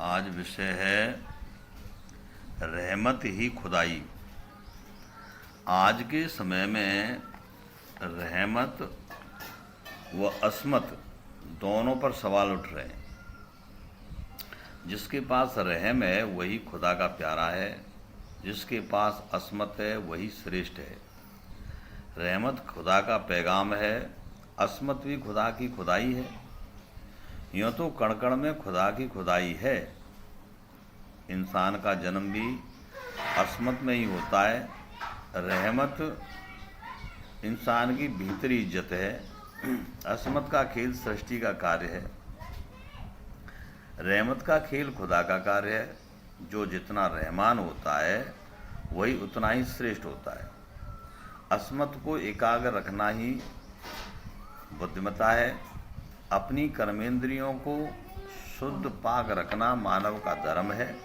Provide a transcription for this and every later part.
आज विषय है रहमत ही खुदाई। आज के समय में रहमत व असमत दोनों पर सवाल उठ रहे हैं। जिसके पास रहम है वही खुदा का प्यारा है, जिसके पास असमत है वही श्रेष्ठ है। रहमत खुदा का पैगाम है, असमत भी खुदा की खुदाई है। यूँ तो कण कण में खुदा की खुदाई है। इंसान का जन्म भी असमत में ही होता है। रहमत इंसान की भीतरी इज्जत है। असमत का खेल सृष्टि का कार्य है। रहमत का खेल खुदा का कार्य है। जो जितना रहमान होता है वही उतना ही श्रेष्ठ होता है। असमत को एकाग्र रखना ही बुद्धिमता है। अपनी कर्मेंद्रियों को शुद्ध पाक रखना मानव का धर्म है।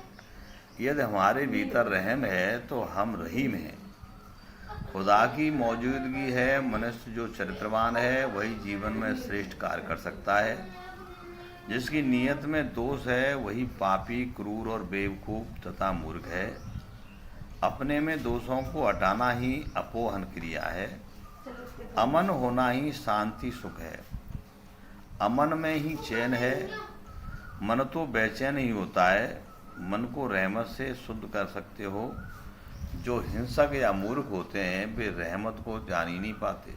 यदि हमारे भीतर रहम है तो हम रहीम हैं। खुदा की मौजूदगी है। मनुष्य जो चरित्रवान है वही जीवन में श्रेष्ठ कार्य कर सकता है। जिसकी नीयत में दोष है वही पापी, क्रूर और बेवकूफ़ तथा मूर्ख है। अपने में दोषों को हटाना ही अपोहन क्रिया है। अमन होना ही शांति सुख है। अमन में ही चैन है। मन तो बेचैन ही होता है। मन को रहमत से शुद्ध कर सकते हो। जो हिंसक या मूर्ख होते हैं वे रहमत को जान ही नहीं पाते।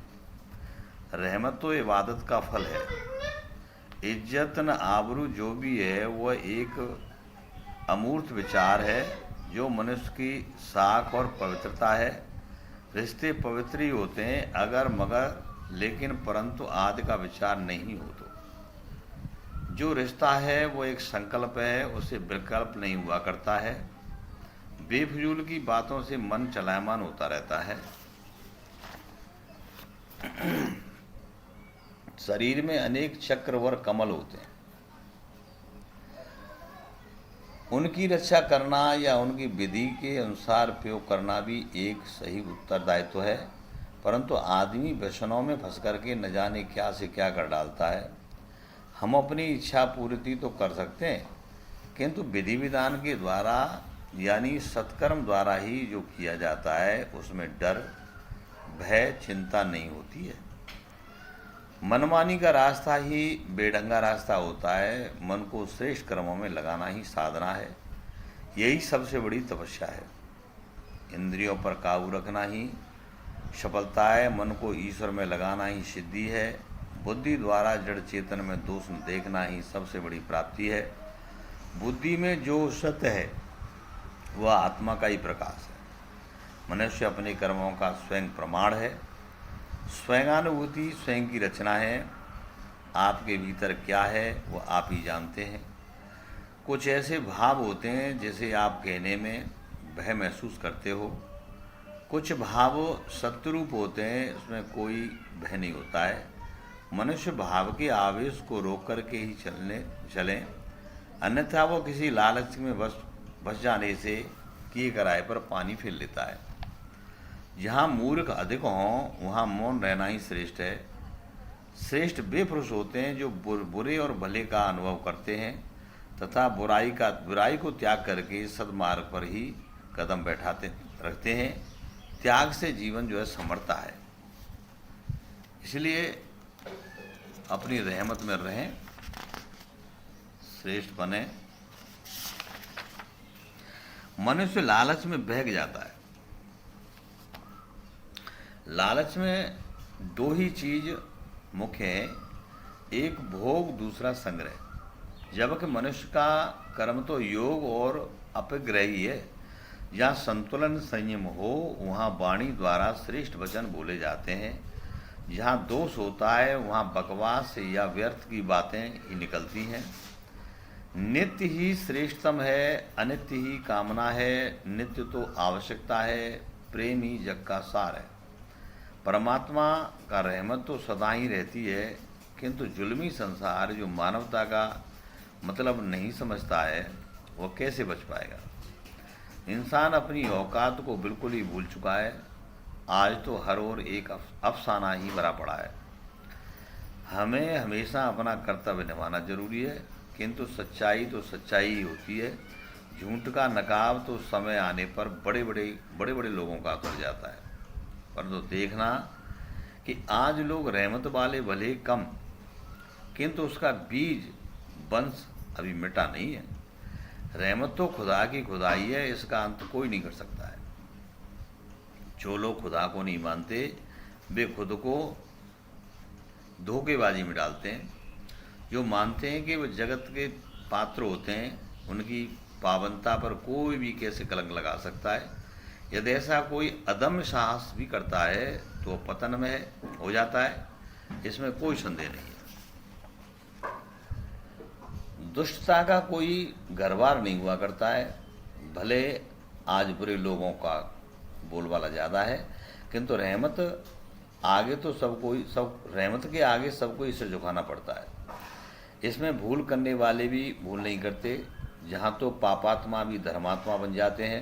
रहमत तो इबादत का फल है। इज्जत न आबरू जो भी है वह एक अमूर्त विचार है जो मनुष्य की साख और पवित्रता है। रिश्ते पवित्र ही होते हैं अगर मगर लेकिन परंतु आदि का विचार नहीं हो तो। जो रिश्ता है वो एक संकल्प है, उसे विकल्प नहीं हुआ करता है। बेफजूल की बातों से मन चलायमान होता रहता है। शरीर में अनेक चक्र व कमल होते हैं। उनकी रक्षा करना या उनकी विधि के अनुसार प्रयोग करना भी एक सही उत्तरदायित्व है। परंतु आदमी व्यसनों में फंस करके न जाने क्या से क्या कर डालता है। हम अपनी इच्छा पूर्ति तो कर सकते हैं किंतु विधि विधान के द्वारा यानी सत्कर्म द्वारा ही जो किया जाता है उसमें डर, भय, चिंता नहीं होती है। मनमानी का रास्ता ही बेढंगा रास्ता होता है। मन को श्रेष्ठ कर्मों में लगाना ही साधना है। यही सबसे बड़ी तपस्या है। इंद्रियों पर काबू रखना ही सफलता है। मन को ईश्वर में लगाना ही सिद्धि है। बुद्धि द्वारा जड़ चेतन में दोष देखना ही सबसे बड़ी प्राप्ति है। बुद्धि में जो सत्य है वह आत्मा का ही प्रकाश है। मनुष्य अपने कर्मों का स्वयं प्रमाण है। स्वयंगानुभूति स्वयं की रचना है। आपके भीतर क्या है वह आप ही जानते हैं। कुछ ऐसे भाव होते हैं जैसे आप कहने में भय महसूस करते हो। कुछ भाव सत्यरूप होते हैं, उसमें कोई भय नहीं होता है। मनुष्य भाव के आवेश को रोक करके ही चलें, अन्यथा वो किसी लालच में बस जाने से किए कराए पर पानी फेर लेता है। जहाँ मूर्ख अधिक हों वहाँ मौन रहना ही श्रेष्ठ है। श्रेष्ठ वे पुरुष होते हैं जो बुरे और भले का अनुभव करते हैं तथा बुराई को त्याग करके सद्मार्ग पर ही कदम बैठाते रखते हैं। त्याग से जीवन जो है समरता है। इसलिए अपनी रहमत में रहें, श्रेष्ठ बने। मनुष्य लालच में बहक जाता है। लालच में दो ही चीज मुख्य है, एक भोग, दूसरा संग्रह। जबकि मनुष्य का कर्म तो योग और अपग्रही है। जहाँ संतुलन संयम हो वहाँ वाणी द्वारा श्रेष्ठ वचन बोले जाते हैं। जहाँ दोष होता है वहाँ बकवास या व्यर्थ की बातें ही निकलती हैं। नित्य ही श्रेष्ठतम है, अनित्य ही कामना है। नित्य तो आवश्यकता है, प्रेम ही जग का सार है। परमात्मा का रहमत तो सदा ही रहती है किंतु जुल्मी संसार जो मानवता का मतलब नहीं समझता है वह कैसे बच पाएगा। इंसान अपनी औकात को बिल्कुल ही भूल चुका है। आज तो हर ओर एक अफसाना ही भरा पड़ा है। हमें हमेशा अपना कर्तव्य निभाना जरूरी है। किंतु सच्चाई तो सच्चाई ही होती है। झूठ का नकाब तो समय आने पर बड़े बड़े लोगों का उतर जाता है। परंतु देखना कि आज लोग रहमत वाले भले कम, किंतु उसका बीज वंश अभी मिटा नहीं है। रहमत तो खुदा की खुदाई है, इसका अंत कोई नहीं कर सकता है। जो लोग खुदा को नहीं मानते वे खुद को धोखेबाजी में डालते हैं। जो मानते हैं कि वे जगत के पात्र होते हैं, उनकी पावनता पर कोई भी कैसे कलंक लगा सकता है। यदि ऐसा कोई अदम्य साहस भी करता है तो पतन में हो जाता है, इसमें कोई संदेह नहीं है। दुष्टता का कोई घरबार नहीं हुआ करता है। भले आज बुरे लोगों का बोलबाला ज़्यादा है, किंतु रहमत रहमत के आगे सबको इसे झुकाना पड़ता है। इसमें भूल करने वाले भी भूल नहीं करते। जहाँ तो पापात्मा भी धर्मात्मा बन जाते हैं।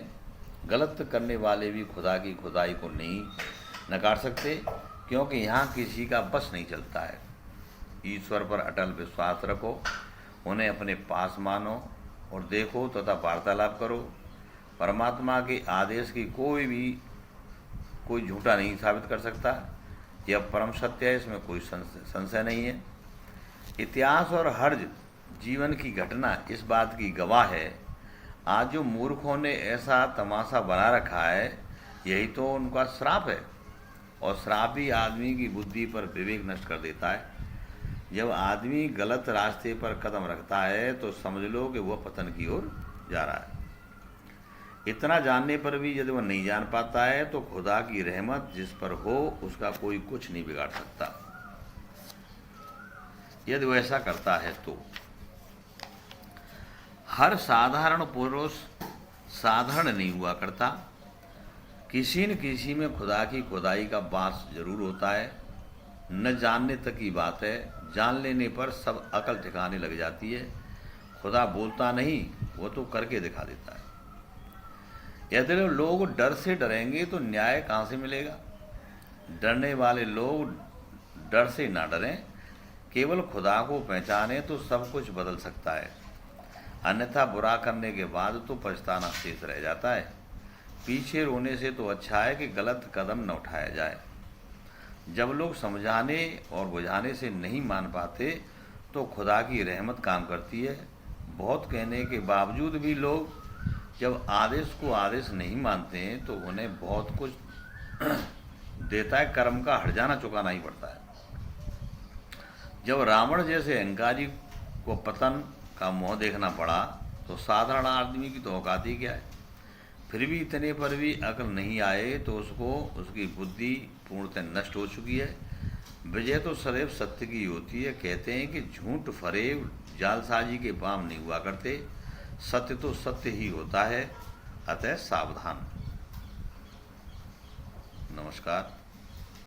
गलत करने वाले भी खुदा की खुदाई को नहीं नकार सकते, क्योंकि यहाँ किसी का बस नहीं चलता है। ईश्वर पर अटल विश्वास रखो, उन्हें अपने पास मानो और देखो तथा वार्तालाप करो। परमात्मा के आदेश की कोई झूठा नहीं साबित कर सकता। यह परम सत्य है, इसमें कोई संशय नहीं है। इतिहास और हर जीवन की घटना इस बात की गवाह है। आज जो मूर्खों ने ऐसा तमाशा बना रखा है, यही तो उनका श्राप है। और श्राप ही आदमी की बुद्धि पर विवेक नष्ट कर देता है। जब आदमी गलत रास्ते पर कदम रखता है तो समझ लो कि वह पतन की ओर जा रहा है। इतना जानने पर भी यदि वह नहीं जान पाता है तो खुदा की रहमत जिस पर हो उसका कोई कुछ नहीं बिगाड़ सकता। यदि वह ऐसा करता है तो हर साधारण पुरुष साधारण नहीं हुआ करता। किसी न किसी में खुदा की खुदाई का वास जरूर होता है। न जानने तक की बात है, जान लेने पर सब अकल ठिकाने लग जाती है। खुदा बोलता नहीं, वो तो करके दिखा देता है। यदि लोग डर से डरेंगे तो न्याय कहाँ से मिलेगा। डरने वाले लोग डर से ना डरें, केवल खुदा को पहचाने तो सब कुछ बदल सकता है। अन्यथा बुरा करने के बाद तो पछताना शेष रह जाता है। पीछे रोने से तो अच्छा है कि गलत कदम न उठाया जाए। जब लोग समझाने और बुझाने से नहीं मान पाते तो खुदा की रहमत काम करती है। बहुत कहने के बावजूद भी लोग जब आदेश को आदेश नहीं मानते हैं तो उन्हें बहुत कुछ देता है, कर्म का हर्जाना चुकाना ही पड़ता है। जब रावण जैसे अहंकारी को पतन का मुँह देखना पड़ा तो साधारण आदमी की तो औकात ही क्या है। फिर भी इतने पर भी अकल नहीं आए तो उसकी बुद्धि पूर्णतः नष्ट हो चुकी है। विजय तो सदैव सत्य की होती है। कहते हैं कि झूठ फरेब जालसाजी के काम नहीं हुआ करते, सत्य तो सत्य ही होता है। अतः सावधान। नमस्कार।